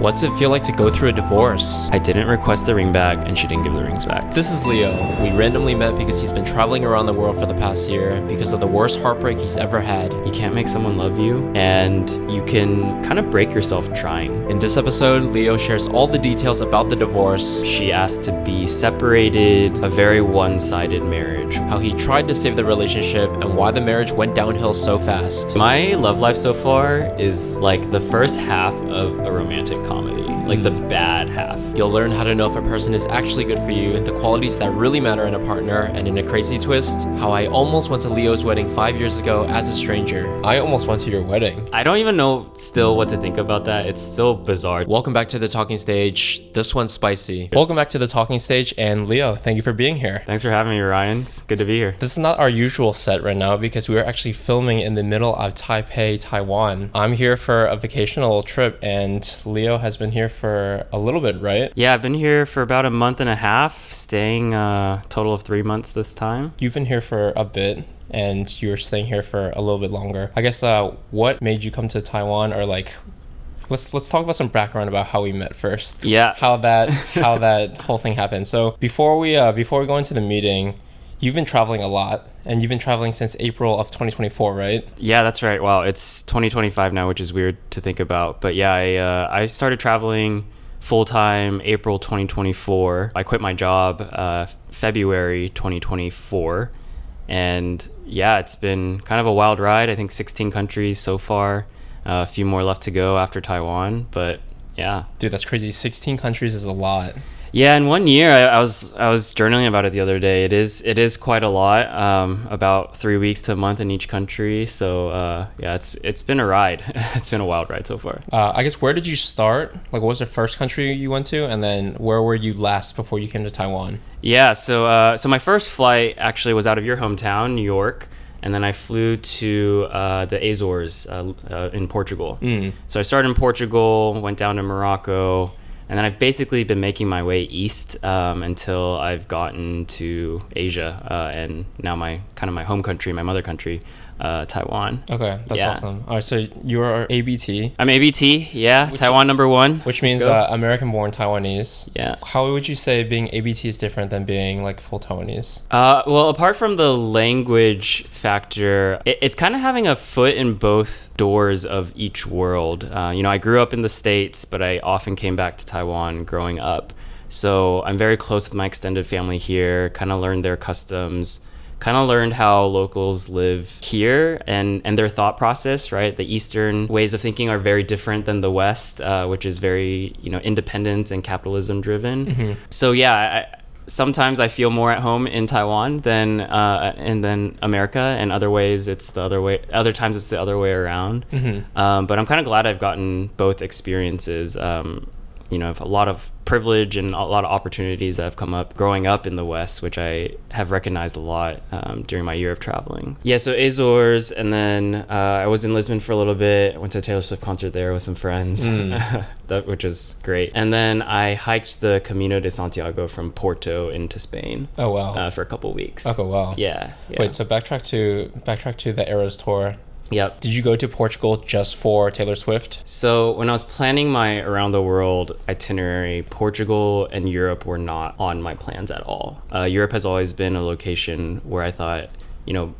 What's it feel like to go through a divorce? I didn't request the ring back and she didn't give the rings back. This is Leo. We randomly met because he's been traveling around the world for the past year because of the worst heartbreak he's ever had. You can't make someone love you, and you can kind of break yourself trying. In this episode, Leo shares all the details about the divorce, She asked to be separated, a very one-sided marriage. how he tried to save the relationship, and why the marriage went downhill so fast. My love life so far is like the first half of a romantic comedy, like the bad half. You'll learn how to know if a person is actually good for you, the qualities that really matter in a partner, and in a crazy twist, how I almost went to Leo's wedding 5 years ago as a stranger. I almost went to your wedding. I don't even know still what to think about that. It's still bizarre. Welcome back to the talking stage. This one's spicy. Welcome back to the talking stage, and Leo, thank you for being here. Thanks for having me, Ryan. It's good to be here. This is not our usual set right now because we are actually filming in the middle of Taipei, Taiwan. I'm here for a vacational trip, and Leo has been here for a little bit, right? Yeah, I've been here for about a month and a half, staying a total of 3 months this time. You've been here for a bit, and you're staying here for a little bit longer. I guess what made you come to Taiwan, or like, let's talk about some background about how we met first. Yeah. How that whole thing happened. So before we go into the meeting, you've been traveling a lot, and you've been traveling since April of 2024, right? Yeah, that's right. Wow, it's 2025 now, which is weird to think about. But yeah, I started traveling full-time April 2024. I quit my job February 2024. And yeah, it's been kind of a wild ride. I think 16 countries so far. A few more left to go after Taiwan, but yeah. Dude, that's crazy. 16 countries is a lot. Yeah, in 1 year, I was journaling about it the other day. It is quite a lot, about 3 weeks to a month in each country. So yeah, it's been a ride. It's been a wild ride so far. I guess, where did you start? Like, what was the first country you went to, and then where were you last before you came to Taiwan? Yeah, so my first flight actually was out of your hometown, New York. And then I flew to the Azores in Portugal. So I started in Portugal, went down to Morocco, and then I've basically been making my way east until I've gotten to Asia, and now my home country, my mother country, Taiwan. Okay, that's awesome. All right, so you're ABT. I'm ABT, yeah, Taiwan number one. Which means American-born Taiwanese. Yeah. How would you say being ABT is different than being like full Taiwanese? Well, apart from the language factor, it's kind of having a foot in both doors of each world. I grew up in the States, but I often came back to Taiwan growing up. So I'm very close with my extended family here, kind of learned their customs, kind of learned how locals live here and their thought process, right? The Eastern ways of thinking are very different than the West, which is very, independent and capitalism driven. Mm-hmm. So yeah, sometimes I feel more at home in Taiwan than America, and other ways it's the other way. Other times it's the other way around. Mm-hmm. But I'm kind of glad I've gotten both experiences. A lot of privilege and a lot of opportunities that have come up growing up in the West, which I have recognized a lot during my year of traveling. Yeah, so Azores, and then I was in Lisbon for a little bit. I went to a Taylor Swift concert there with some friends, which was great. And then I hiked the Camino de Santiago from Porto into Spain. Oh, wow. For a couple weeks. Okay, wow. Yeah. Wait, so backtrack to the Eras tour. Yep. Did you go to Portugal just for Taylor Swift? So when I was planning my around the world itinerary, Portugal and Europe were not on my plans at all. Europe has always been a location where I thought,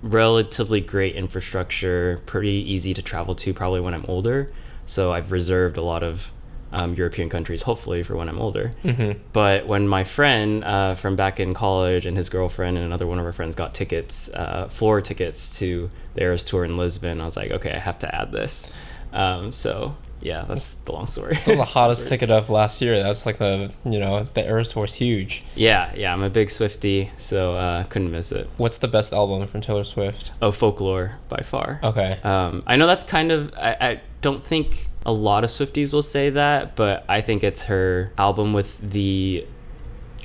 relatively great infrastructure, pretty easy to travel to probably when I'm older. So I've reserved a lot of European countries, hopefully, for when I'm older. Mm-hmm. But when my friend from back in college and his girlfriend and another one of our friends got tickets, floor tickets to the Eras tour in Lisbon, I was like, okay, I have to add this. So yeah, that's the long story. That was the hottest ticket of last year. That's like the Eras tour is huge. Yeah, I'm a big Swiftie, so couldn't miss it. What's the best album from Taylor Swift? Oh, Folklore by far. Okay. I know that's kind of, I don't think a lot of Swifties will say that, but I think it's her album with the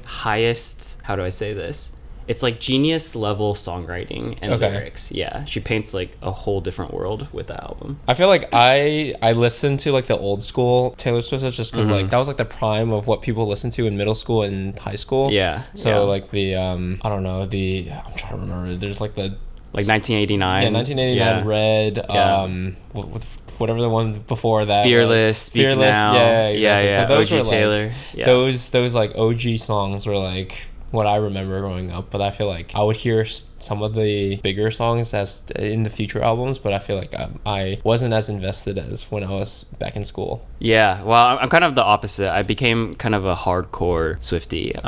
highest, how do I say this? It's like genius level songwriting and lyrics. Yeah, she paints like a whole different world with that album. I feel like I listened to like the old school Taylor Swift just because like that was like the prime of what people listened to in middle school and high school. Yeah. So like the I'm trying to remember. There's like the like 1989. Yeah, 1989 yeah. Red. Yeah. What the whatever the one before that Fearless, Speak Fearless, Now. yeah, exactly. Yeah. So those OG were Taylor. like Yeah. those like OG songs were like what I remember growing up. But I feel like I would hear some of the bigger songs as in the future albums, but I feel like I wasn't as invested as when I was back in school. Yeah, well, I'm kind of the opposite. I became kind of a hardcore Swiftie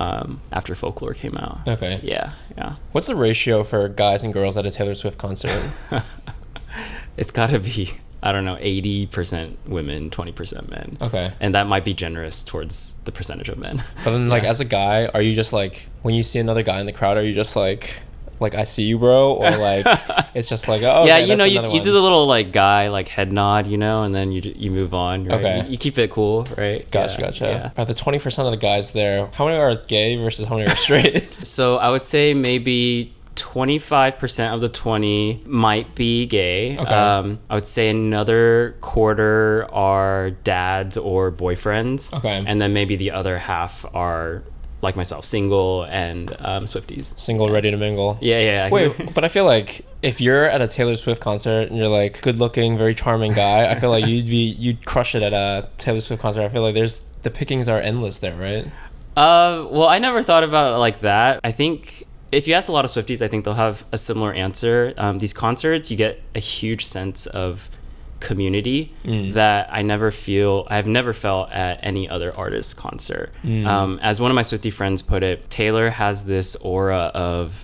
after Folklore came out. Okay. Yeah. What's the ratio for guys and girls at a Taylor Swift concert? It's got to be, I don't know, 80% women, 20% men. Okay. And that might be generous towards the percentage of men. But then, like, as a guy, are you just like, when you see another guy in the crowd, are you just like I see you, bro? Or like, it's just like, oh, yeah, okay, you know, that's you do the little like guy like head nod, you know, and then you move on. Right? Okay. You keep it cool, right? Gotcha. Yeah. Are the 20% of the guys there, how many are gay versus how many are straight? So I would say maybe 25% of the 20 might be gay. Okay. I would say another quarter are dads or boyfriends. Okay. And then maybe the other half are like myself, single and Swifties. Single, ready to mingle. Yeah. Wait, but I feel like if you're at a Taylor Swift concert and you're like good looking, very charming guy, I feel like you'd crush it at a Taylor Swift concert. I feel like the pickings are endless there, right? Well, I never thought about it like that. I think if you ask a lot of Swifties, I think they'll have a similar answer. These concerts, you get a huge sense of community that I've never felt at any other artist concert. As one of my Swiftie friends put it, Taylor has this aura of,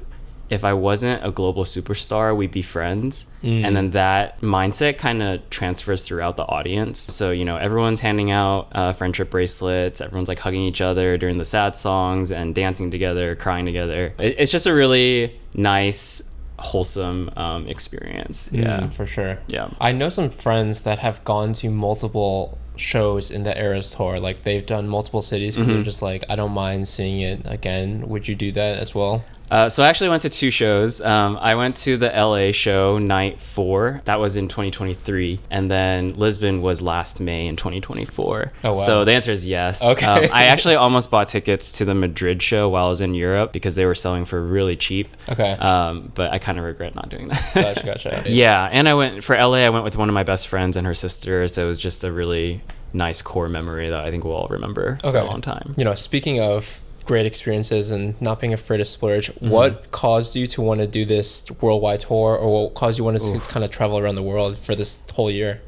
if I wasn't a global superstar, we'd be friends. And then that mindset kind of transfers throughout the audience. So, you know, everyone's handing out friendship bracelets. Everyone's like hugging each other during the sad songs and dancing together, crying together. It's just a really nice, wholesome experience. Yeah, for sure. Yeah. I know some friends that have gone to multiple shows in the Eras tour. Like they've done multiple cities because they're just like, I don't mind seeing it again. Would you do that as well? So I actually went to 2 shows. I went to the LA show night 4. That was in 2023. And then Lisbon was last May in 2024. Oh, wow. So the answer is yes. Okay. I actually almost bought tickets to the Madrid show while I was in Europe because they were selling for really cheap. Okay. But I kind of regret not doing that. Gotcha. Yeah. And I went with one of my best friends and her sister. So it was just a really nice core memory that I think we'll all remember for a long time. You know, speaking of great experiences and not being afraid to splurge, what caused you to want to do this worldwide tour, or what caused you want to kind of travel around the world for this whole year?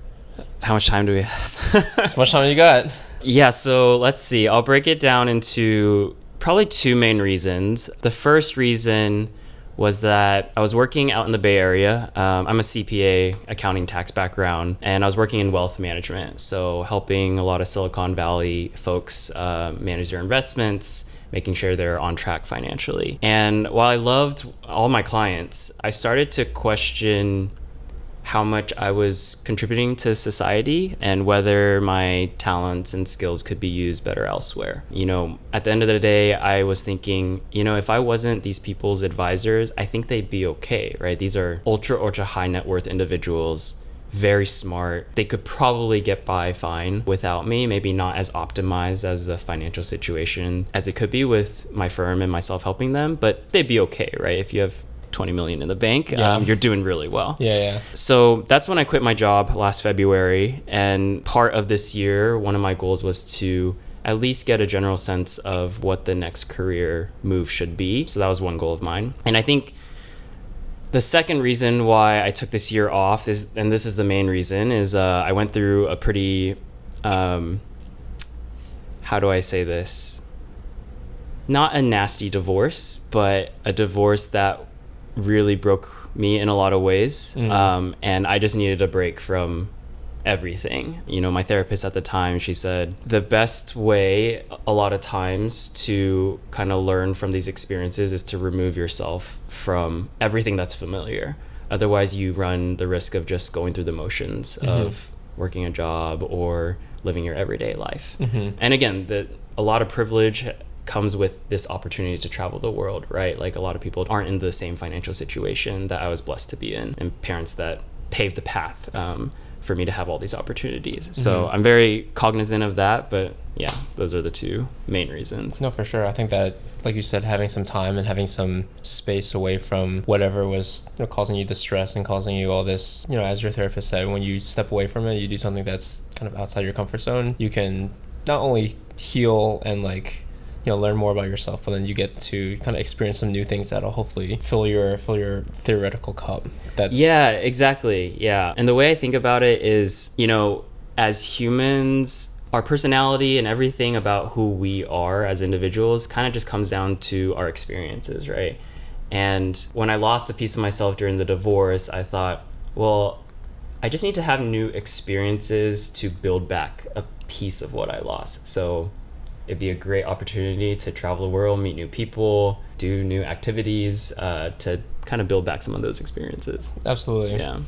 How much time do we have? As much time you got. Yeah, so let's see. I'll break it down into probably 2 main reasons. The first reason was that I was working out in the Bay Area. I'm a CPA, accounting tax background, and I was working in wealth management. So helping a lot of Silicon Valley folks manage their investments, making sure they're on track financially. And while I loved all my clients, I started to question how much I was contributing to society and whether my talents and skills could be used better elsewhere. You know, at the end of the day, I was thinking, you know, if I wasn't these people's advisors, I think they'd be okay, right? These are ultra high net worth individuals, very smart. They could probably get by fine without me, maybe not as optimized as a financial situation as it could be with my firm and myself helping them, but they'd be okay, right? If you have 20 million in the bank, you're doing really well. Yeah. So that's when I quit my job last February. And part of this year, one of my goals was to at least get a general sense of what the next career move should be. So that was one goal of mine. And I think the second reason why I took this year off is, and this is the main reason, is I went through a pretty, how do I say this? Not a nasty divorce, but a divorce that really broke me in a lot of ways. And I just needed a break from everything. You know, my therapist at the time, she said the best way a lot of times to kind of learn from these experiences is to remove yourself from everything that's familiar. Otherwise you run the risk of just going through the motions of working a job or living your everyday life. And again, a lot of privilege comes with this opportunity to travel the world, right? Like a lot of people aren't in the same financial situation that I was blessed to be in, and parents that paved the path for me to have all these opportunities. So I'm very cognizant of that, but yeah, those are the two main reasons. No, for sure. I think that, like you said, having some time and having some space away from whatever was, causing you the stress and causing you all this, as your therapist said, when you step away from it, you do something that's kind of outside your comfort zone, you can not only heal and learn more about yourself, but then you get to kind of experience some new things that'll hopefully fill your theoretical cup. Yeah, exactly. Yeah. And the way I think about it is, as humans, our personality and everything about who we are as individuals kind of just comes down to our experiences, right? And when I lost a piece of myself during the divorce, I thought, well, I just need to have new experiences to build back a piece of what I lost. So it'd be a great opportunity to travel the world, meet new people, do new activities, to kind of build back some of those experiences. Absolutely. Yeah.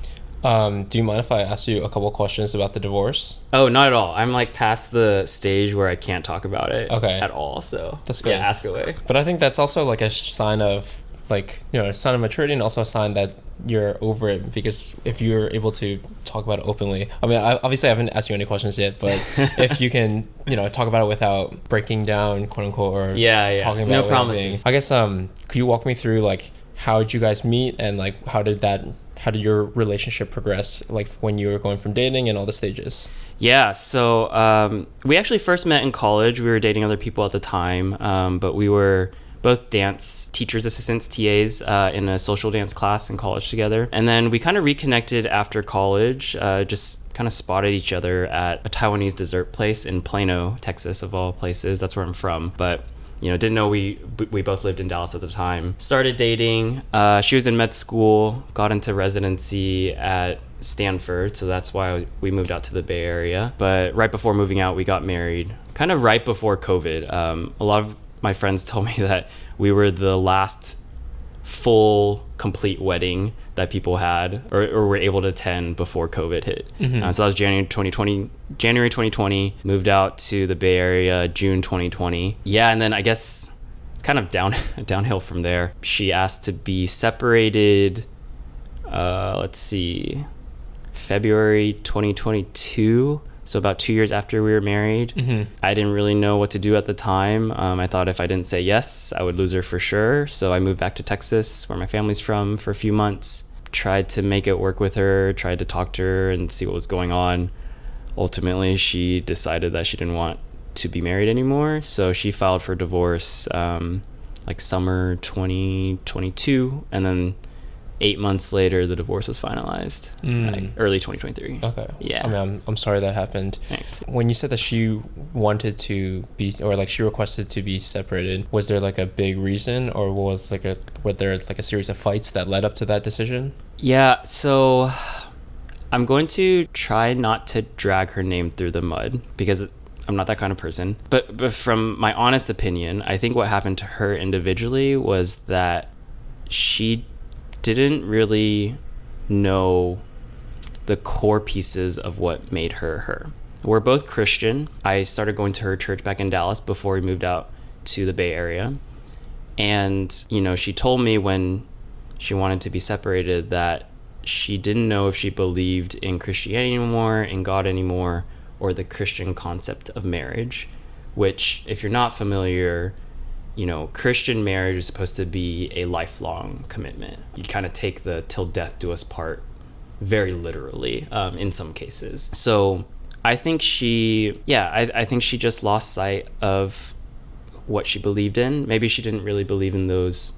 Do you mind if I ask you a couple questions about the divorce? Oh, not at all. I'm past the stage where I can't talk about it at all. So that's good. Yeah, ask away. But I think that's also a sign of a sign of maturity, and also a sign that you're over it, because if you're able to talk about it openly, I mean, obviously I haven't asked you any questions yet, but if you can, talk about it without breaking down, quote unquote, or talking about no it promises. I guess, could you walk me through how did you guys meet, and how did your relationship progress, when you were going from dating and all the stages? Yeah, so we actually first met in college. We were dating other people at the time, but we were both dance teachers, assistants, TAs in a social dance class in college together. And then we kind of reconnected after college, just kind of spotted each other at a Taiwanese dessert place in Plano, Texas, of all places. That's where I'm from. But didn't know we both lived in Dallas at the time. Started dating. She was in med school, got into residency at Stanford, so that's why we moved out to the Bay Area. But right before moving out, we got married, kind of right before COVID. A lot of my friends told me that we were the last full, complete wedding that people had or were able to attend before COVID hit. So that was January 2020, moved out to the Bay Area, June 2020. Yeah, and then I guess kind of downhill from there. She asked to be separated, February 2022. So about 2 years after we were married. I didn't really know what to do at the time. I thought if I didn't say yes, I would lose her for sure. So I moved back to Texas, where my family's from, for a few months. Tried to make it work with her, tried to talk to her and see what was going on. Ultimately, she decided that she didn't want to be married anymore. So she filed for divorce summer 2022. And then 8 months later, the divorce was finalized, early 2023. Okay. Yeah. I mean, I'm sorry that happened. Thanks. When you said that she wanted to be, or she requested to be separated, was there a big reason, or were there a series of fights that led up to that decision? Yeah. So I'm going to try not to drag her name through the mud, because I'm not that kind of person. But from my honest opinion, I think what happened to her individually was that she didn't really know the core pieces of what made her her. We're both Christian. I started going to her church back in Dallas before we moved out to the Bay Area. And, she told me when she wanted to be separated that she didn't know if she believed in Christianity anymore, in God anymore, or the Christian concept of marriage, which, if you're not familiar, Christian marriage is supposed to be a lifelong commitment. You kind of take the till death do us part very literally, in some cases. So I think I think she just lost sight of what she believed in. Maybe she didn't really believe in those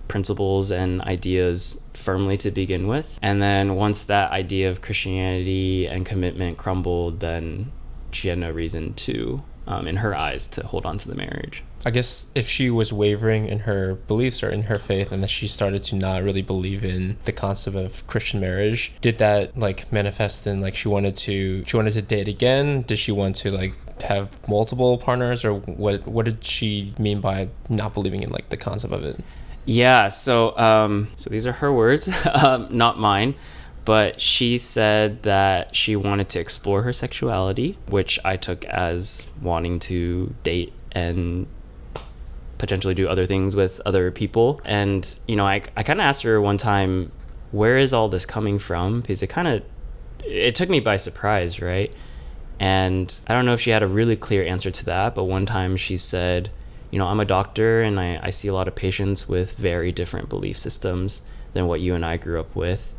principles and ideas firmly to begin with. And then once that idea of Christianity and commitment crumbled, then she had no reason to, in her eyes, to hold on to the marriage. I guess if she was wavering in her beliefs or in her faith, and that she started to not really believe in the concept of Christian marriage, did that manifest in she wanted to date again? Did she want to have multiple partners, or what did she mean by not believing in the concept of it? Yeah, so these are her words, not mine. But she said that she wanted to explore her sexuality, which I took as wanting to date and potentially do other things with other people. And, I kind of asked her one time, where is all this coming from? Because it kind of it took me by surprise, right? And I don't know if she had a really clear answer to that, but one time she said, you know, I'm a doctor and I see a lot of patients with very different belief systems than what you and I grew up with.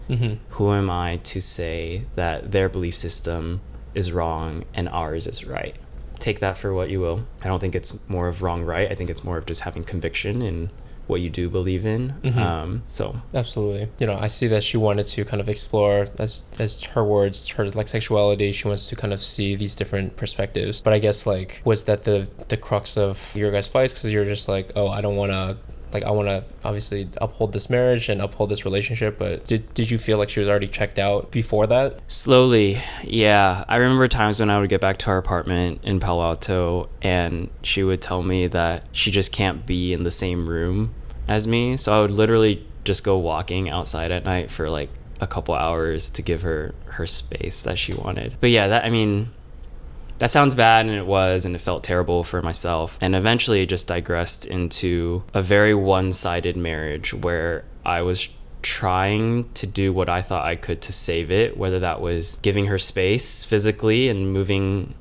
Who am I to say that their belief system is wrong and ours is right? Take that for what you will. I don't think it's more of wrong, right? I think it's more of just having conviction in what you do believe in. So absolutely, you know, I see that she wanted to kind of explore, as her words, her like sexuality. She wants to kind of see these different perspectives. But I guess like, was that the crux of your guys' fights? Because you're just like, oh, I don't want to, like, I want to obviously uphold this marriage and uphold this relationship. But did you feel like she was already checked out before that? Slowly, yeah. I remember times when I would get back to our apartment in Palo Alto and she would tell me that she just can't be in the same room as me. So I would literally just go walking outside at night for like a couple hours to give her space that she wanted. But yeah, that sounds bad, and it felt terrible for myself. And eventually it just digressed into a very one-sided marriage where I was trying to do what I thought I could to save it, whether that was giving her space physically and moving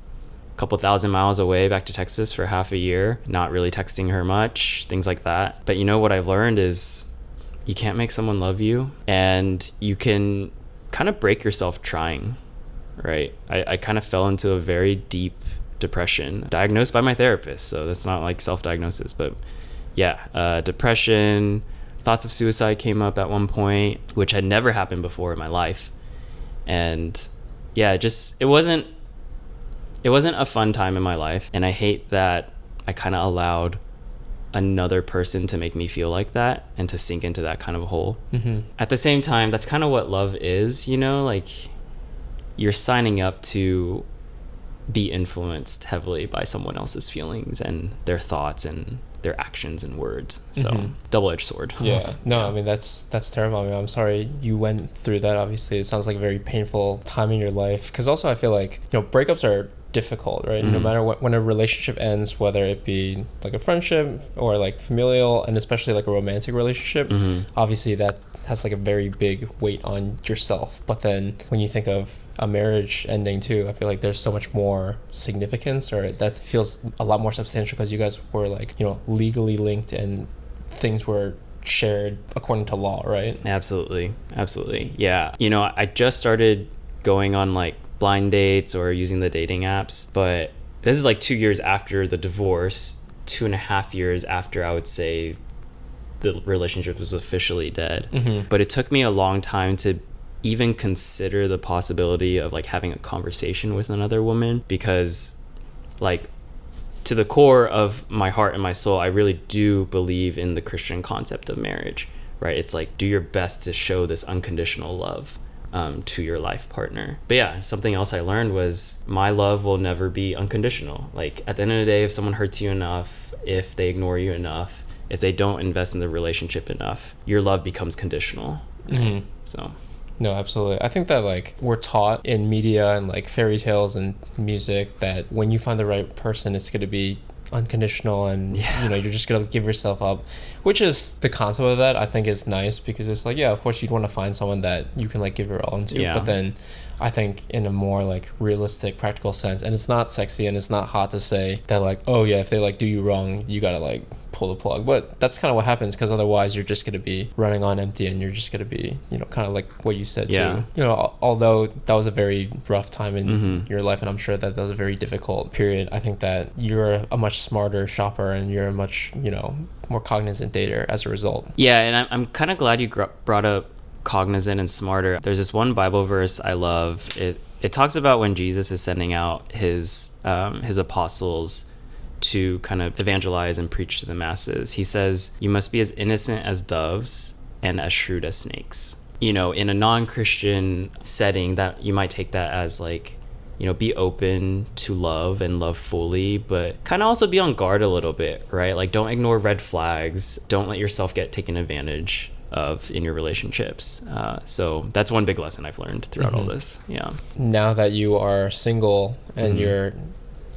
a couple thousand miles away back to Texas for half a year, not really texting her much, things like that. But you know what I've learned is you can't make someone love you, and you can kind of break yourself trying. Right. I kind of fell into a very deep depression, diagnosed by my therapist. So that's not like self-diagnosis, but yeah, depression, thoughts of suicide came up at one point, which had never happened before in my life. And yeah, it wasn't a fun time in my life. And I hate that I kind of allowed another person to make me feel like that and to sink into that kind of hole. At the same time, that's kind of what love is, you know, like, you're signing up to be influenced heavily by someone else's feelings and their thoughts and their actions and words. So double-edged sword. Yeah. No, I mean, that's terrible. I mean, I'm sorry you went through that. Obviously, it sounds like a very painful time in your life. Because also I feel like, you know, breakups are difficult, right? No matter what, when a relationship ends, whether it be like a friendship or like familial, and especially like a romantic relationship, obviously that has like a very big weight on yourself. But then when you think of a marriage ending too, I feel like there's so much more significance, or that feels a lot more substantial because you guys were like, you know, legally linked and things were shared according to law, right? Absolutely. Yeah. You know, I just started going on like blind dates or using the dating apps, but this is like 2 years after the divorce, 2.5 years after I would say the relationship was officially dead. But it took me a long time to even consider the possibility of like having a conversation with another woman, because like to the core of my heart and my soul, I really do believe in the Christian concept of marriage, right? It's like, do your best to show this unconditional love to your life partner. But yeah, something else I learned was my love will never be unconditional. Like at the end of the day, if someone hurts you enough, if they ignore you enough, if they don't invest in the relationship enough, your love becomes conditional. Right? So no, absolutely. I think that like we're taught in media and like fairy tales and music that when you find the right person, it's going to be unconditional, and you know, you're just gonna give yourself up, which is the concept of that I think is nice, because it's like, yeah, of course you'd want to find someone that you can like give your all into, but then I think in a more like realistic, practical sense, and it's not sexy and it's not hot to say that like, oh yeah, if they like do you wrong, you gotta like pull the plug, but that's kind of what happens, because otherwise you're just gonna be running on empty, and you're just gonna be, you know, kind of like what you said too, you know, although that was a very rough time in your life, and I'm sure that was a very difficult period, I think that you're a much smarter shopper and you're a much, you know, more cognizant dater as a result. Yeah, and I'm kind of glad you brought up cognizant and smarter. There's this one Bible verse I love. It talks about when Jesus is sending out his apostles to kind of evangelize and preach to the masses. He says, you must be as innocent as doves and as shrewd as snakes. You know, in a non-Christian setting, that you might take that as like, you know, be open to love and love fully, but kind of also be on guard a little bit, right? Like, don't ignore red flags. Don't let yourself get taken advantage of in your relationships. So that's one big lesson I've learned throughout all this. Yeah. Now that you are single and you're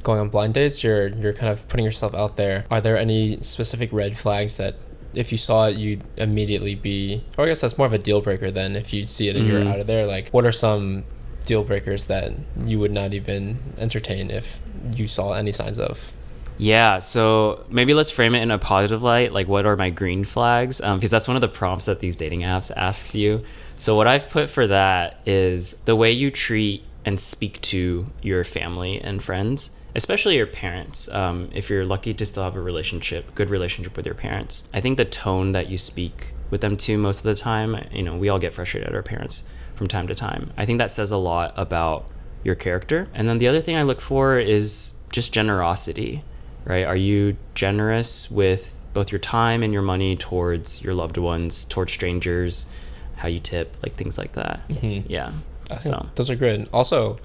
going on blind dates, you're kind of putting yourself out there. Are there any specific red flags that if you saw it, you'd immediately be, or I guess that's more of a deal breaker then, if you see it and you're out of there? Like, what are some deal breakers that you would not even entertain if you saw any signs of? Yeah, so maybe let's frame it in a positive light. Like, what are my green flags? Because that's one of the prompts that these dating apps asks you. So what I've put for that is the way you treat and speak to your family and friends, especially your parents. If you're lucky to still have a good relationship with your parents, I think the tone that you speak with them too most of the time, we all get frustrated at our parents from time to time. I think that says a lot about your character. And then the other thing I look for is just generosity. Right? Are you generous with both your time and your money towards your loved ones, towards strangers, how you tip, like things like that? Mm-hmm. Yeah. I think those are good. Also,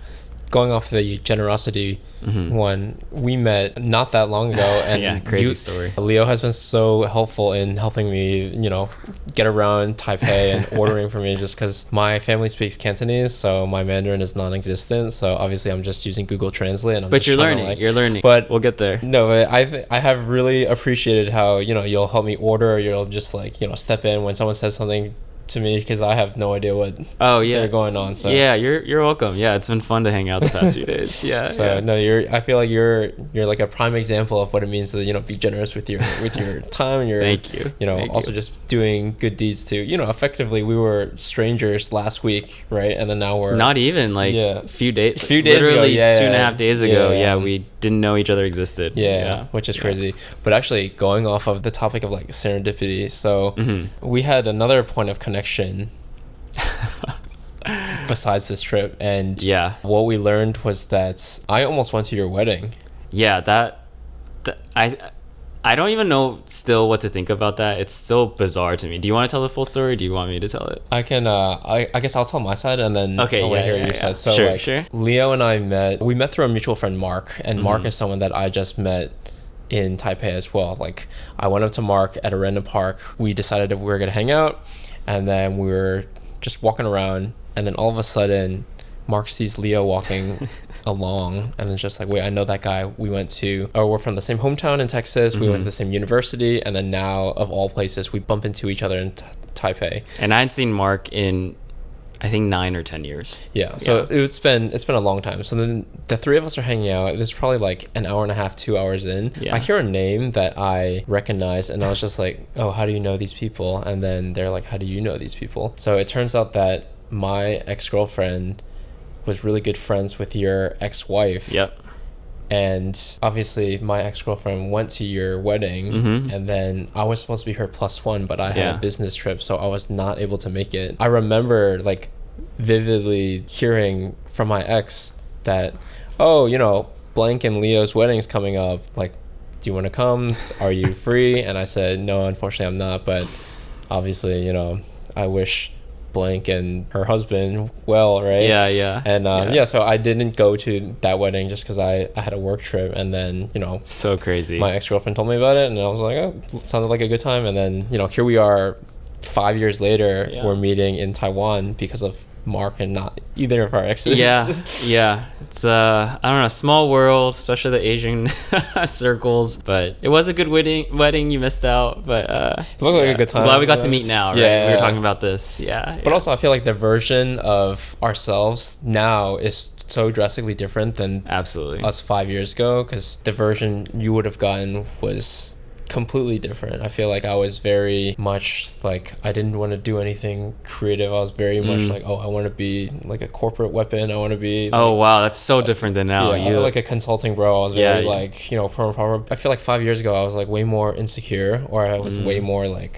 going off the generosity one, we met not that long ago, and yeah, crazy story. Leo has been so helpful in helping me, get around Taipei and ordering for me, just because my family speaks Cantonese, so my Mandarin is non-existent. So obviously, I'm just using Google Translate. And but you're learning. You're learning. But we'll get there. No, but I have really appreciated how you'll help me order, or you'll just step in when someone says something to me, because I have no idea what they're going on. So yeah, you're welcome. Yeah, it's been fun to hang out the past few days. Yeah. So no, I feel like you're like a prime example of what it means to be generous with your time and your Thank you. Also just doing good deeds too. Effectively we were strangers last week, right? And then now we're not even a few days literally ago, 2.5 days ago. Yeah, we didn't know each other existed. Yeah, which is crazy. But actually, going off of the topic of serendipity, so we had another point of connection besides this trip, and what we learned was that I almost went to your wedding. Yeah, that I don't even know still what to think about that. It's still bizarre to me. Do you want to tell the full story, or do you want me to tell it? I can I guess I'll tell my side, and then I want to hear your side. So sure. Leo and I met through a mutual friend, Mark, and Mark is someone that I just met in Taipei as well. I went up to Mark at a random park. We decided that we were gonna hang out, and then we were just walking around, and then all of a sudden Mark sees Leo walking along, and it's just wait, I know that guy. We're from the same hometown in Texas. We went to the same university, and then now, of all places, we bump into each other in Taipei. And I hadn't seen Mark in, I think, 9 or 10 years. Yeah, so it's been a long time. So then the three of us are hanging out. This is probably an hour and a half, 2 hours in. I hear a name that I recognize, and I was just oh, how do you know these people? And then they're how do you know these people? So it turns out that my ex-girlfriend was really good friends with your ex-wife. Yep. And obviously my ex-girlfriend went to your wedding, and then I was supposed to be her +1, but I had a business trip, so I was not able to make it. I remember vividly hearing from my ex that, blank and Leo's wedding's coming up. Do you want to come? Are you free? And I said, no, unfortunately I'm not, but obviously, I wish blank and her husband well, right? And so I didn't go to that wedding just because I had a work trip, and then so crazy, my ex-girlfriend told me about it, and I was like, oh, it sounded like a good time. And then here we are 5 years later, we're meeting in Taiwan because of Mark and not either of our exes. It's I don't know, small world, especially the Asian circles, but it was a good wedding. You missed out, but it looked like a good time. I'm glad we got to meet now, right? We were talking about this. But also I feel like the version of ourselves now is so drastically different than us 5 years ago, because the version you would have gotten was completely different. I feel like I was very much I didn't want to do anything creative. I was very much I want to be a corporate weapon. I want to be oh wow, that's so different than now. You a consulting bro. I was very proper. I feel like 5 years ago I was way more insecure, or I was way more I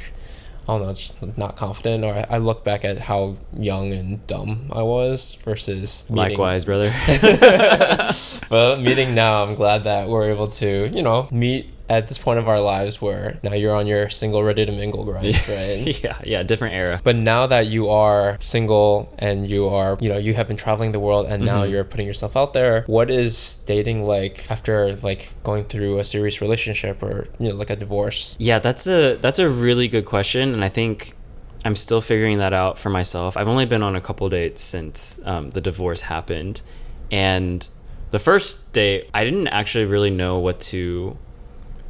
don't know, just not confident, or I look back at how young and dumb I was versus likewise, brother. But meeting now, I'm glad that we're able to meet at this point of our lives where now you're on your single ready to mingle grind, right? yeah, different era. But now that you are single and you are, you have been traveling the world, and now you're putting yourself out there, what is dating like after going through a serious relationship, or a divorce? Yeah, that's a really good question, and I think I'm still figuring that out for myself. I've only been on a couple dates since the divorce happened, and the first date I didn't actually really know what to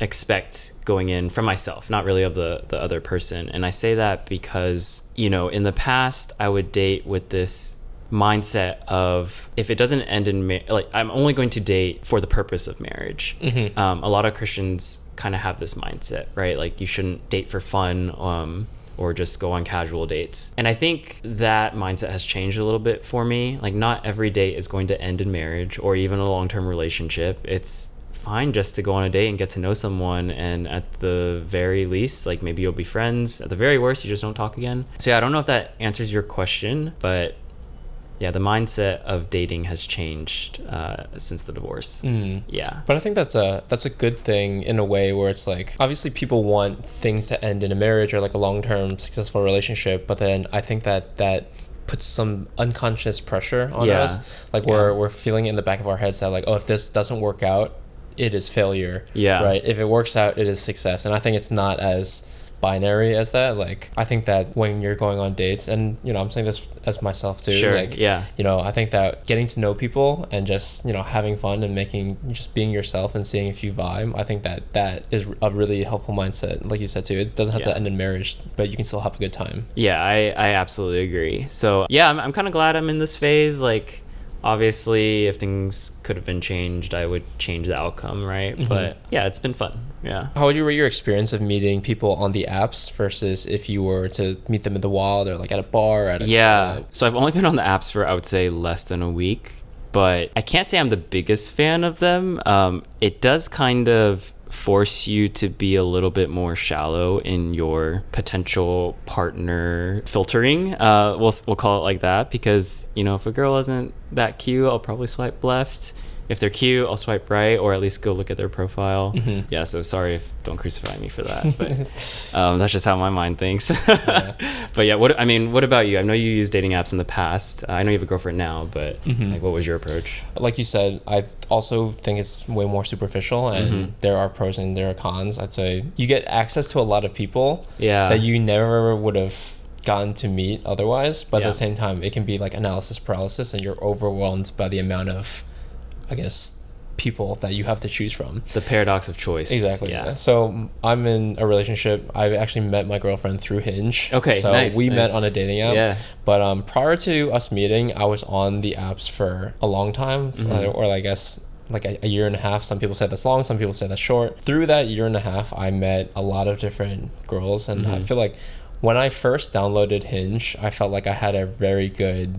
expect going in from myself, not really of the other person. And I say that because in the past I would date with this mindset of if it doesn't end in like I'm only going to date for the purpose of marriage. A lot of Christians kind of have this mindset, right? Like you shouldn't date for fun, or just go on casual dates. And I think that mindset has changed a little bit for me. Like not every date is going to end in marriage or even a long-term relationship. It's fine just to go on a date and get to know someone, and at the very least, like maybe you'll be friends. At the very worst, you just don't talk again. So yeah, I don't know if that answers your question, but yeah, the mindset of dating has changed since the divorce. Yeah. But I think that's a good thing in a way where it's like, obviously people want things to end in a marriage or like a long-term successful relationship, but then I think that puts some unconscious pressure on us. Like we're feeling it in the back of our heads that like, oh, if this doesn't work out, it is failure. Yeah. Right? If it works out, it is success. And I think it's not as binary as that. Like I think that when you're going on dates, and I'm saying this as myself too, like I think that getting to know people and just having fun and just being yourself and seeing if you vibe, I think that is a really helpful mindset. Like you said too, it doesn't have to end in marriage, but you can still have a good time. I absolutely agree. So I'm kind of glad I'm in this phase. Like obviously if things could have been changed, I would change the outcome, right? But it's been fun. Yeah. How would you rate your experience of meeting people on the apps versus if you were to meet them in the wild or like at a bar? So I've only been on the apps for, I would say, less than a week, but I can't say I'm the biggest fan of them. It does kind of force you to be a little bit more shallow in your potential partner filtering. We'll call it like that, because if a girl isn't that cute, I'll probably swipe left. If they're cute, I'll swipe right, or at least go look at their profile. So sorry don't crucify me for that, but that's just how my mind thinks. But what about you? I know you use dating apps in the past. I know you have a girlfriend now, but like, what was your approach? Like you said, I also think it's way more superficial, and there are pros and there are cons. I'd say you get access to a lot of people that you never would have gotten to meet otherwise, but at the same time, it can be like analysis paralysis, and you're overwhelmed by the amount of, I guess, people that you have to choose from. The paradox of choice. Exactly. Yeah. So I'm in a relationship. I actually met my girlfriend through Hinge. Okay. So we met on a dating app. Yeah. But prior to us meeting, I was on the apps for a long time, or I guess like a year and a half. Some people say that's long, some people say that's short. Through that year and a half, I met a lot of different girls, and I feel like when I first downloaded Hinge, I felt like I had a very good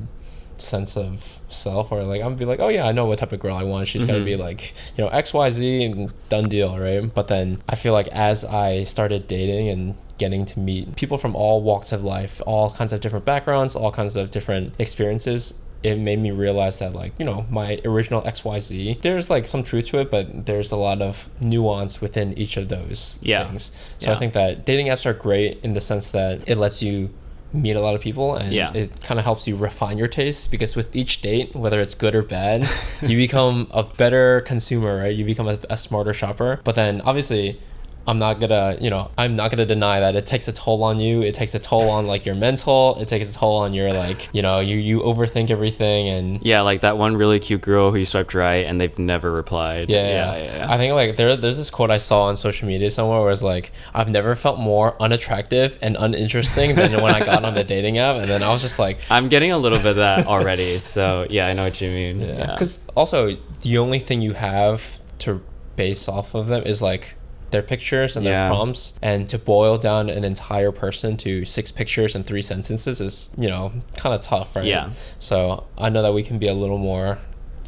sense of self, or like I'm be like, oh yeah, I know what type of girl I want. She's gonna be like, XYZ and done deal, right? But then I feel like as I started dating and getting to meet people from all walks of life, all kinds of different backgrounds, all kinds of different experiences, it made me realize that like, my original XYZ, there's like some truth to it, but there's a lot of nuance within each of those things. So I think that dating apps are great in the sense that it lets you meet a lot of people, and it kind of helps you refine your taste, because with each date, whether it's good or bad, you become a better consumer, right? You become a smarter shopper. But then obviously I'm not gonna deny that it takes a toll on you. It takes a toll on like your mental. It takes a toll on your like, you overthink everything. And like that one really cute girl who you swiped right and they've never replied. Yeah. I think like there's this quote I saw on social media somewhere where it's like, I've never felt more unattractive and uninteresting than when I got on the dating app. And then I was just like, I'm getting a little bit of that already. So I know what you mean. Because also the only thing you have to base off of them is like their pictures and their prompts, and to boil down an entire person to 6 pictures and 3 sentences is kind of tough, right? So I know that we can be a little more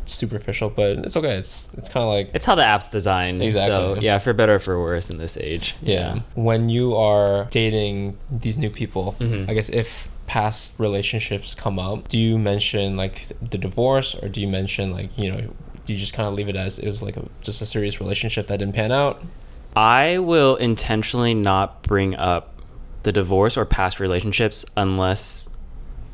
superficial, but it's okay. It's kind of like, it's how the app's designed. Exactly. So for better or for worse in this age. When you are dating these new people, I guess if past relationships come up, do you mention like the divorce, or do you mention like do you just kind of leave it as it was like just a serious relationship that didn't pan out? I will intentionally not bring up the divorce or past relationships unless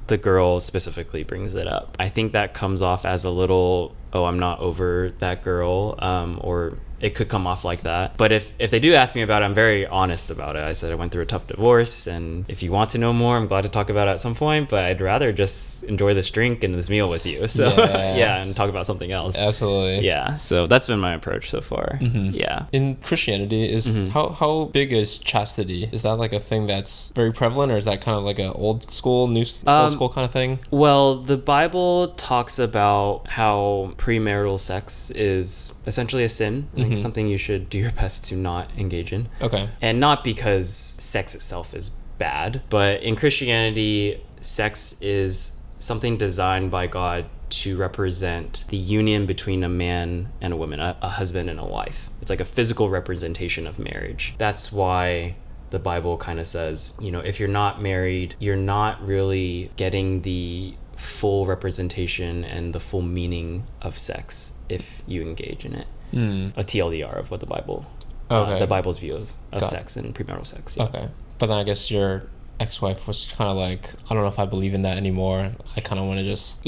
the girl specifically brings it up. I think that comes off as a little, oh, I'm not over that girl, or it could come off like that. But if they do ask me about it, I'm very honest about it. I said I went through a tough divorce, and if you want to know more, I'm glad to talk about it at some point, but I'd rather just enjoy this drink and this meal with you. So yeah, and talk about something else. Absolutely. Yeah, so that's been my approach so far. Yeah. In Christianity, is how big is chastity? Is that like a thing that's very prevalent, or is that kind of like an old school, old school kind of thing? Well, the Bible talks about how premarital sex is essentially a sin, like something you should do your best to not engage in. Okay. And not because sex itself is bad, but in Christianity, sex is something designed by God to represent the union between a man and a woman, a husband and a wife. It's like a physical representation of marriage. That's why the Bible kind of says, if you're not married, you're not really getting the full representation and the full meaning of sex if you engage in it. A TLDR of what the Bible, the Bible's view of sex and premarital sex. Yeah. Okay. But then I guess your ex-wife was kind of like, I don't know if I believe in that anymore. I kind of want to just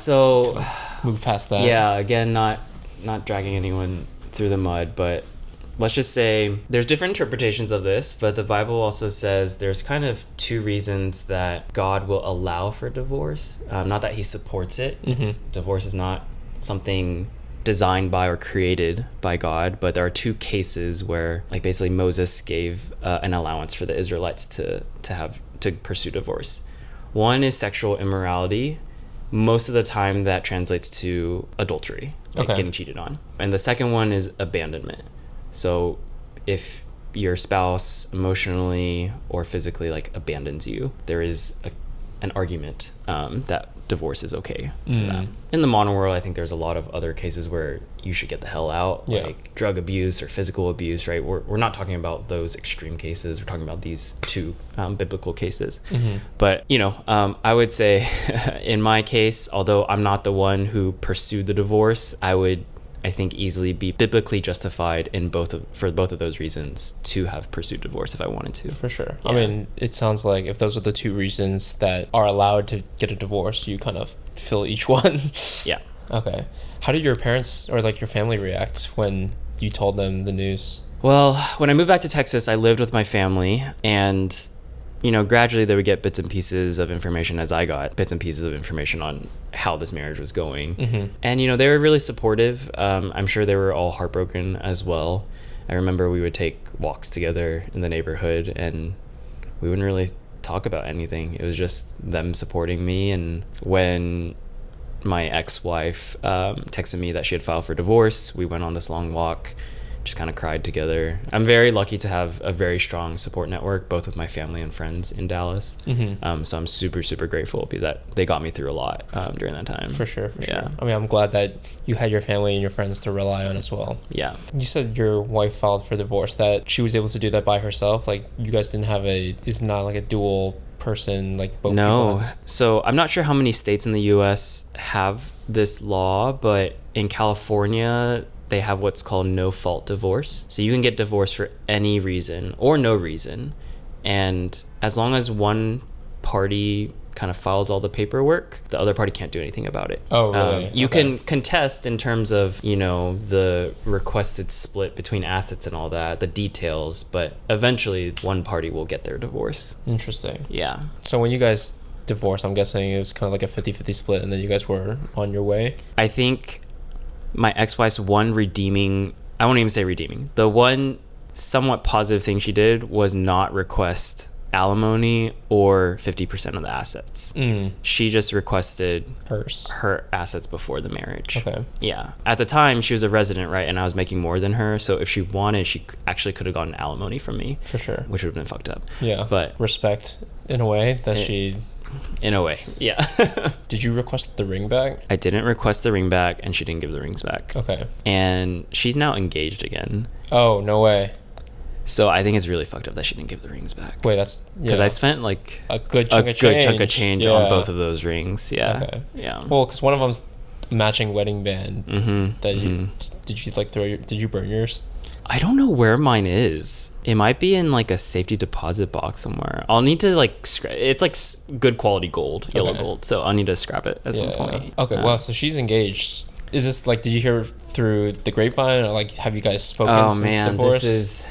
so move past that. Yeah, again, not dragging anyone through the mud, but let's just say there's different interpretations of this, but the Bible also says there's kind of two reasons that God will allow for divorce. Not that he supports it. Divorce is not something designed by or created by God, but there are two cases where, like, basically Moses gave an allowance for the Israelites to pursue divorce. One is sexual immorality. Most of the time that translates to adultery, like getting cheated on. And the second one is abandonment. So if your spouse emotionally or physically abandons you, there is an argument that divorce is okay for that. In the modern world, I think there's a lot of other cases where you should get the hell out, like drug abuse or physical abuse, right? We're not talking about those extreme cases. We're talking about these two biblical cases. But, I would say in my case, although I'm not the one who pursued the divorce, I think easily be biblically justified for both of those reasons to have pursued divorce if I wanted to. For sure. Yeah. I mean, it sounds like if those are the two reasons that are allowed to get a divorce, you kind of fill each one. Yeah. Okay. How did your parents or your family react when you told them the news? Well, when I moved back to Texas, I lived with my family, and gradually they would get bits and pieces of information as I got bits and pieces of information on how this marriage was going. And, they were really supportive. I'm sure they were all heartbroken as well. I remember we would take walks together in the neighborhood, and we wouldn't really talk about anything. It was just them supporting me. And when my ex-wife texted me that she had filed for divorce, we went on this long walk, just kind of cried together. I'm very lucky to have a very strong support network, both with my family and friends in Dallas. So I'm super, super grateful because they got me through a lot during that time. For sure. I mean, I'm glad that you had your family and your friends to rely on as well. Yeah. You said your wife filed for divorce, that she was able to do that by herself. Like, you guys didn't have it's not like a dual person, like both people. So I'm not sure how many states in the U.S. have this law, but in California, they have what's called no-fault divorce. So you can get divorced for any reason or no reason. And as long as one party kind of files all the paperwork, the other party can't do anything about it. Oh, really? You can contest in terms of, the requested split between assets and all that, the details, but eventually one party will get their divorce. Interesting. Yeah. So when you guys divorced, I'm guessing it was kind of like a 50-50 split, and then you guys were on your way? I think my ex-wife's one redeeming, I won't even say redeeming, the one somewhat positive thing she did was not request alimony or 50% of the assets. She just requested her assets before the marriage. Okay. Yeah. At the time, she was a resident, right? And I was making more than her. So if she wanted, she actually could have gotten alimony from me. For sure. Which would have been fucked up. Yeah. But respect in a way that she... In a way, yeah. Did you request the ring back? I didn't request the ring back, and she didn't give the rings back. Okay. And she's now engaged again. Oh, no way. So I think it's really fucked up that she didn't give the rings back. Wait, that's... Because I spent a good chunk of change on both of those rings. Yeah. Okay. Yeah. Well, because one of them's matching wedding band. That you... Did you did you burn yours? I don't know where mine is. It might be in a safety deposit box somewhere. I'll need to it's good quality gold, yellow gold. So I'll need to scrap it at some point. Okay, well, so she's engaged is this like, did you hear through the grapevine, or like have you guys spoken since divorce?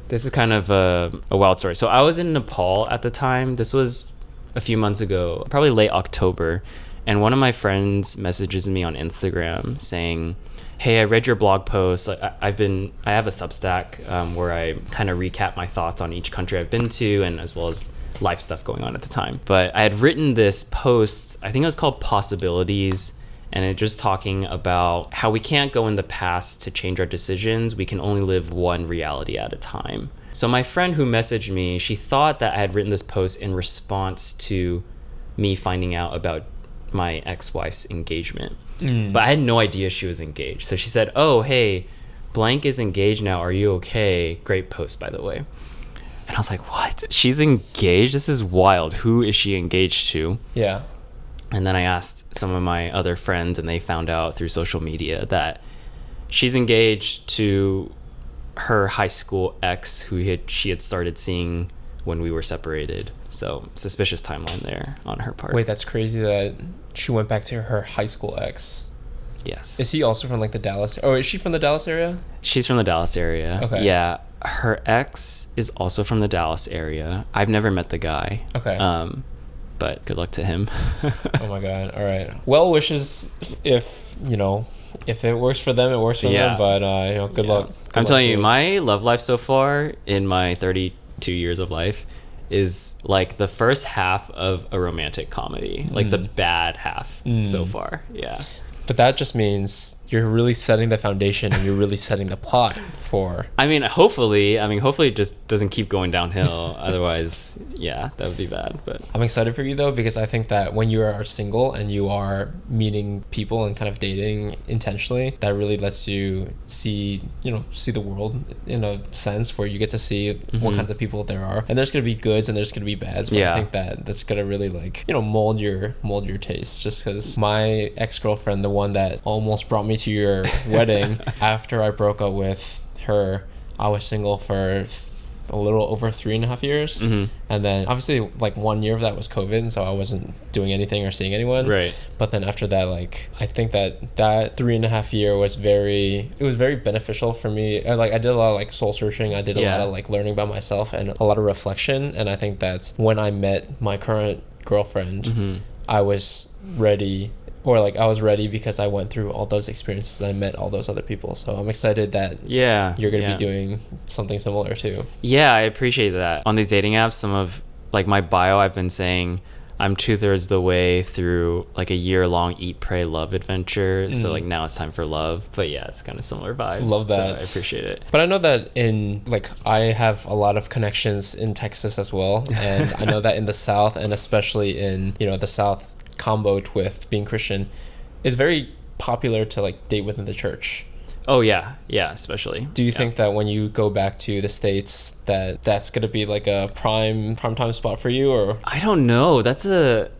This is kind of a wild story. So I was in Nepal at the time. This was a few months ago, probably late October, and one of my friends messages me on Instagram saying, hey, I read your blog post. I have a Substack where I kind of recap my thoughts on each country I've been to, and as well as life stuff going on at the time. But I had written this post, I think it was called Possibilities, and it just talking about how we can't go in the past to change our decisions. We can only live one reality at a time. So my friend who messaged me, she thought that I had written this post in response to me finding out about my ex-wife's engagement. But I had no idea she was engaged. So she said, oh, hey, blank is engaged now. Are you okay? Great post, by the way. And I was like, what? She's engaged? This is wild. Who is she engaged to? Yeah. And then I asked some of my other friends, and they found out through social media that she's engaged to her high school ex who she had started seeing when we were separated. So suspicious timeline there on her part. Wait, that's crazy that she went back to her high school ex. Yes. Is he also from like the Dallas? Oh, is she from the Dallas area? She's from the Dallas area. Okay. Yeah. Her ex is also from the Dallas area. I've never met the guy. Okay. But good luck to him. Oh my God. All right. Well wishes if it works for them, it works for them. But good luck. I'm telling you, my love life so far in my 32 years of life is like the first half of a romantic comedy, like the bad half so far. Yeah. But that just means you're really setting the foundation, and you're really setting the plot for... hopefully it just doesn't keep going downhill. Otherwise, yeah, that would be bad. But I'm excited for you, though, because I think that when you are single and you are meeting people and kind of dating intentionally, that really lets you see the world in a sense where you get to see what kinds of people there are. And there's going to be goods and there's going to be bads, but I think that's going to really mold your taste. Just because my ex-girlfriend, the one that almost brought me to your wedding, after I broke up with her, I was single for a little over 3.5 years. And then obviously like 1 year of that was COVID, so I wasn't doing anything or seeing anyone. Right. But then after that, like I think that 3.5 year was very beneficial for me. I did a lot of like soul searching. I did a lot of like learning about myself and a lot of reflection. And I think that's when I met my current girlfriend, I was ready. Or like I was ready because I went through all those experiences and I met all those other people. So I'm excited that you're going to be doing something similar too. Yeah, I appreciate that. On these dating apps, some of like my bio, I've been saying I'm 2/3 the way through like a year-long eat, pray, love adventure. So like now it's time for love. But yeah, it's kind of similar vibes. Love that. So I appreciate it. But I know that I have a lot of connections in Texas as well. And I know that in the South, and especially in, the South, comboed with being Christian, it's very popular to like date within the church. Oh yeah, especially. Do you think that when you go back to the States that's gonna be like a prime time spot for you? Or I don't know. That's a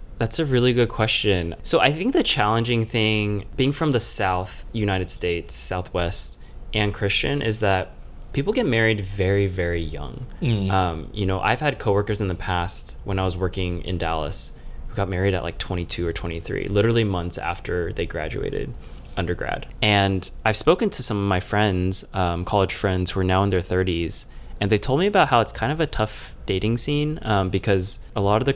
really good question. So I think the challenging thing being from the South United States, Southwest, and Christian is that people get married very, very young. I've had coworkers in the past when I was working in Dallas who got married at like 22 or 23, literally months after they graduated undergrad. And I've spoken to some of my friends, college friends who are now in their 30s, and they told me about how it's kind of a tough dating scene because a lot of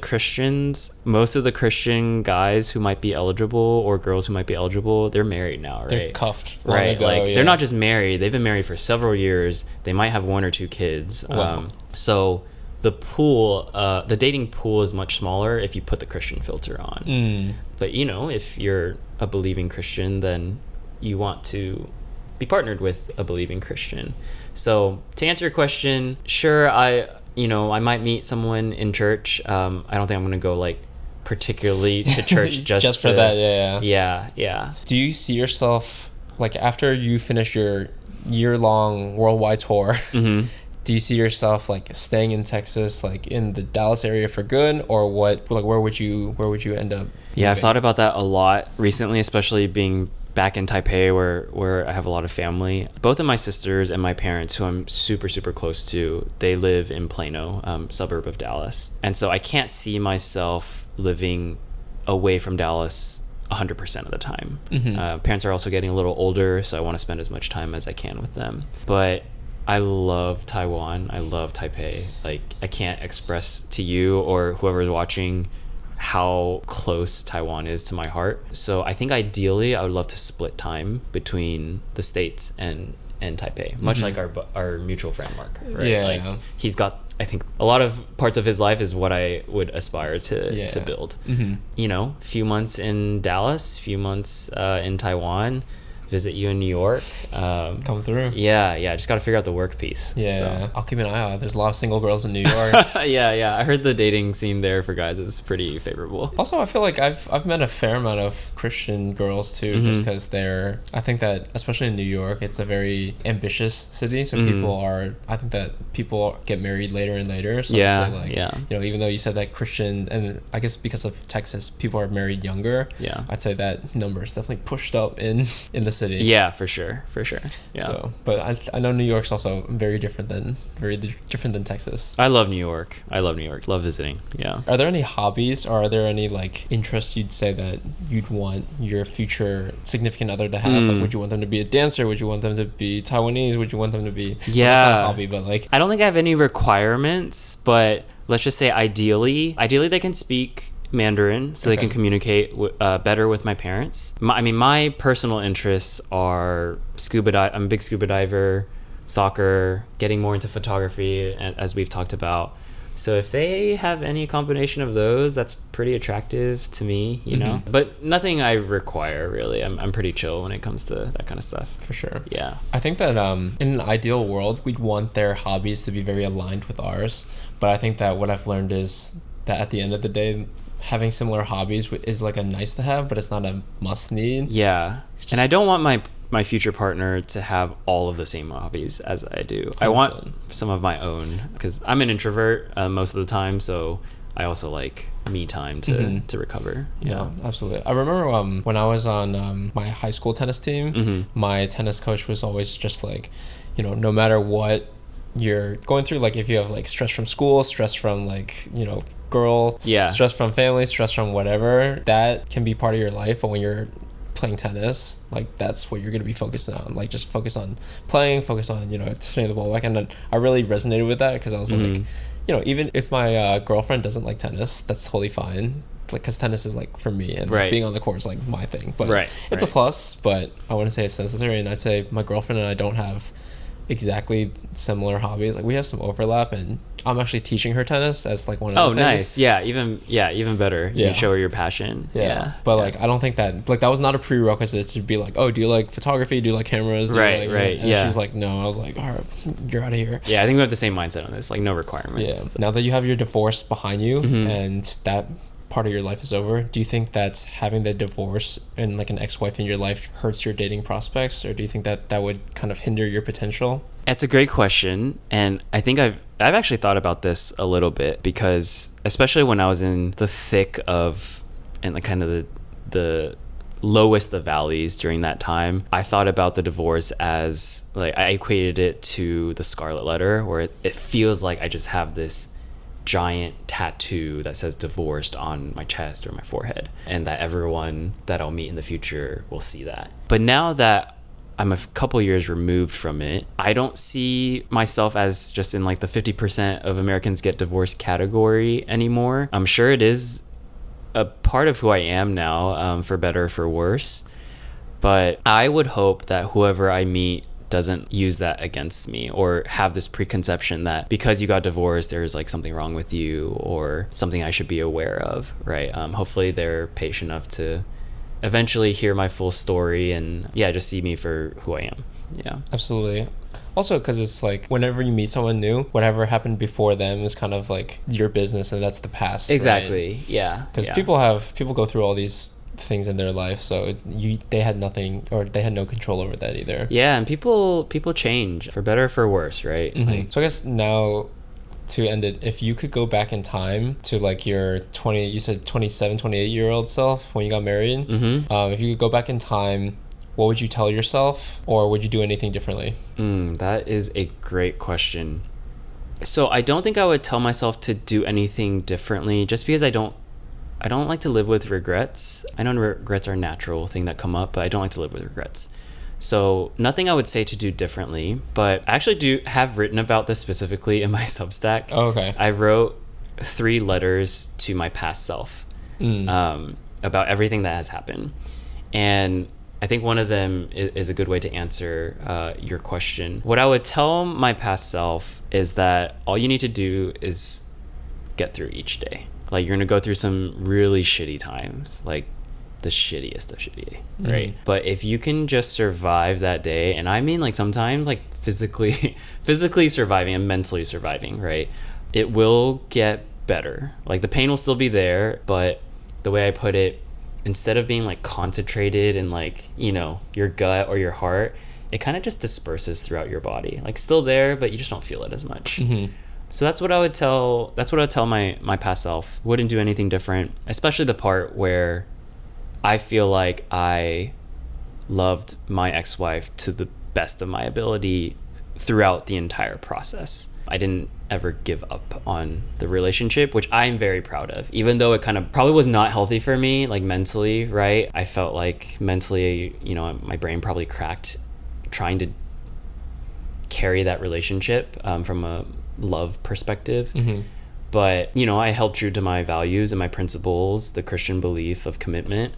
most of the Christian guys who might be eligible or girls who might be eligible, they're married now, right? They're cuffed long ago, they're not just married, they've been married for several years. They might have 1 or 2 kids. Wow. So the dating pool is much smaller if you put the Christian filter on. But if you're a believing Christian, then you want to be partnered with a believing Christian. So to answer your question, sure, I might meet someone in church. I don't think I'm gonna go like particularly to church just for that. Yeah. Do you see yourself like after you finish your year-long worldwide tour? Do you see yourself like staying in Texas, like in the Dallas area for good, or what? Like where would you end up? Yeah, I've thought about that a lot recently, especially being back in Taipei where I have a lot of family. Both of my sisters and my parents, who I'm super, super close to, they live in Plano, suburb of Dallas. And so I can't see myself living away from Dallas 100% of the time. Parents are also getting a little older, so I want to spend as much time as I can with them. But I love Taiwan. I love Taipei. Like, I can't express to you or whoever's watching how close Taiwan is to my heart. So I think ideally I would love to split time between the States and Taipei, much like our mutual friend Mark, right? Yeah, like yeah. He's got, I think, a lot of parts of his life is what I would aspire to build. You know, few months in Dallas, few months in Taiwan, visit you in New York. Come through. Yeah, I just got to figure out the work piece. Yeah, I'll keep an eye out. There's a lot of single girls in New York. Yeah. I heard the dating scene there for guys is pretty favorable. Also, I feel like I've met a fair amount of Christian girls too, just because I think that especially in New York, it's a very ambitious city. So I think that people get married later and later. So I'd say like, you know, even though you said that Christian, and I guess because of Texas, people are married younger. Yeah, I'd say that number is definitely pushed up in the city. Yeah, for sure. Yeah. So, but I know New York's also very different than Texas. I love New York. Love visiting. Yeah. Are there any hobbies or are there any like interests you'd say that you'd want your future significant other to have? Like, would you want them to be a dancer? Would you want them to be Taiwanese? Would you want them to be Yeah. Well, that's not a hobby, but like I don't think I have any requirements, but let's just say ideally they can speak Mandarin so they can communicate better with my parents. My personal interests are I'm a big scuba diver, soccer, getting more into photography, as we've talked about. So if they have any combination of those, that's pretty attractive to me, you know. But nothing I require really. I'm pretty chill when it comes to that kind of stuff. For sure. Yeah. I think that in an ideal world, we'd want their hobbies to be very aligned with ours. But I think that what I've learned is that at the end of the day, having similar hobbies is like a nice to have, but it's not a must need. Yeah. And I don't want my future partner to have all of the same hobbies as I do. 100%. I want some of my own because I'm an introvert most of the time, so I also like me time to recover. Yeah, absolutely. I remember when I was on my high school tennis team, my tennis coach was always just like, you know, no matter what you're going through, like if you have like stress from school, stress from like, you know, stress from family, stress from whatever, that can be part of your life. But when you're playing tennis, like that's what you're going to be focused on. Like just focus on playing, focus on, you know, turning the ball back. And then I really resonated with that because I was like, you know, even if my girlfriend doesn't like tennis, that's totally fine. Like, because tennis is like for me, and like, being on the court is like my thing. But it's a plus, but I wouldn't say it's necessary. And I'd say my girlfriend and I don't have exactly similar hobbies. Like we have some overlap, and I'm actually teaching her tennis as like one of the things. Nice. Even better. You show her your passion. But like I don't think that like that was not a prerequisite to be like, oh, do you like photography, do you like cameras, and she's like, no. I was like, all right, you're out of here. I think we have the same mindset on this, like no requirements. Now that you have your divorce behind you and that part of your life is over, do you think that having the divorce and like an ex-wife in your life hurts your dating prospects, or do you think that that would kind of hinder your potential? It's a great question, and I think I've actually thought about this a little bit, because especially when I was in the thick of and like kind of the lowest of valleys during that time, I thought about the divorce as like I equated it to the Scarlet Letter, where it feels like I just have this giant tattoo that says divorced on my chest or my forehead, and that everyone that I'll meet in the future will see that. But now that I'm a couple years removed from it, I don't see myself as just in like the 50% of Americans get divorced category anymore. I'm sure it is a part of who I am now, for better or for worse, but I would hope that whoever I meet doesn't use that against me or have this preconception that because you got divorced there's like something wrong with you or something I should be aware of, right? Hopefully they're patient enough to eventually hear my full story and just see me for who I am. Absolutely. Also, because it's like whenever you meet someone new, whatever happened before them is kind of like your business, and that's the past. Exactly. Right? Because people go through all these things in their life, so they had nothing, or they had no control over that either. And people change for better or for worse, right? So I guess now, to end it, if you could go back in time to like your 27, 28-year-old self when you got married, if you could go back in time, what would you tell yourself, or would you do anything differently? That is a great question. So I don't think I would tell myself to do anything differently, just because I don't I don't like to live with regrets. I know regrets are a natural thing that come up, but I don't like to live with regrets. So nothing I would say to do differently, but I actually do have written about this specifically in my Substack. Oh, okay. I wrote 3 letters to my past self about everything that has happened. And I think one of them is a good way to answer your question. What I would tell my past self is that all you need to do is get through each day. Like, you're going to go through some really shitty times, like the shittiest of shitty, right? But if you can just survive that day, and I mean like sometimes like physically surviving and mentally surviving, right? It will get better. Like, the pain will still be there, but the way I put it, instead of being like concentrated in like, you know, your gut or your heart, it kind of just disperses throughout your body. Like, still there, but you just don't feel it as much. So that's what I would tell my past self. Wouldn't do anything different, especially the part where I feel like I loved my ex-wife to the best of my ability throughout the entire process. I didn't ever give up on the relationship, which I'm very proud of, even though it kind of probably was not healthy for me, like mentally, right? I felt like mentally, you know, my brain probably cracked trying to carry that relationship from a love perspective. But, you know, I held true to my values and my principles, the Christian belief of commitment,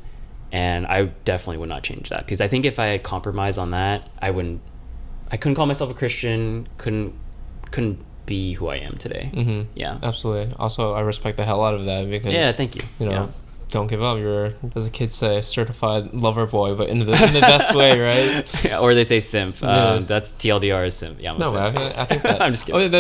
and I definitely would not change that, because I think if I had compromised on that, I couldn't call myself a Christian, couldn't be who I am today. Yeah, Absolutely. Also, I respect the hell out of that, because thank you. You know, don't give up. You're, as the kids say, certified lover boy, but in the best way, right? Yeah, or they say simp. That's TLDR is simp. Yeah, I'm a simp. I think that. I'm just kidding.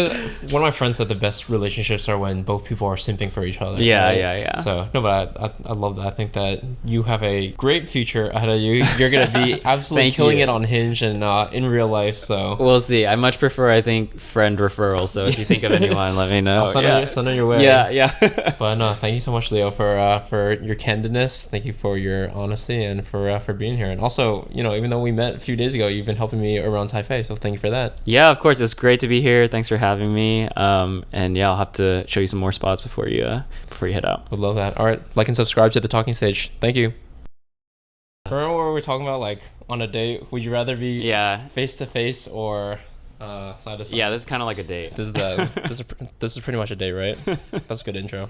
One of my friends said the best relationships are when both people are simping for each other. Yeah, right? yeah. So no, but I love that. I think that you have a great future ahead of you. You're gonna be absolutely killing it on Hinge and in real life. So we'll see. I much prefer, I think, friend referral. So if you think of anyone, let me know. I'll send on your way. Yeah. But no, thank you so much, Leo, for your candidness. Thank you for your honesty and for being here. And also, you know, even though we met a few days ago, you've been helping me around Taipei. So thank you for that. Yeah, of course. It's great to be here. Thanks for having me. And yeah, I'll have to show you some more spots before you head out. Would love that. All right, like and subscribe to The Talking Stage. Thank you. Remember what we were talking about, like on a date? Would you rather be face to face or side to side? Yeah, this is kind of like a date. This is pretty much a date, right? That's a good intro.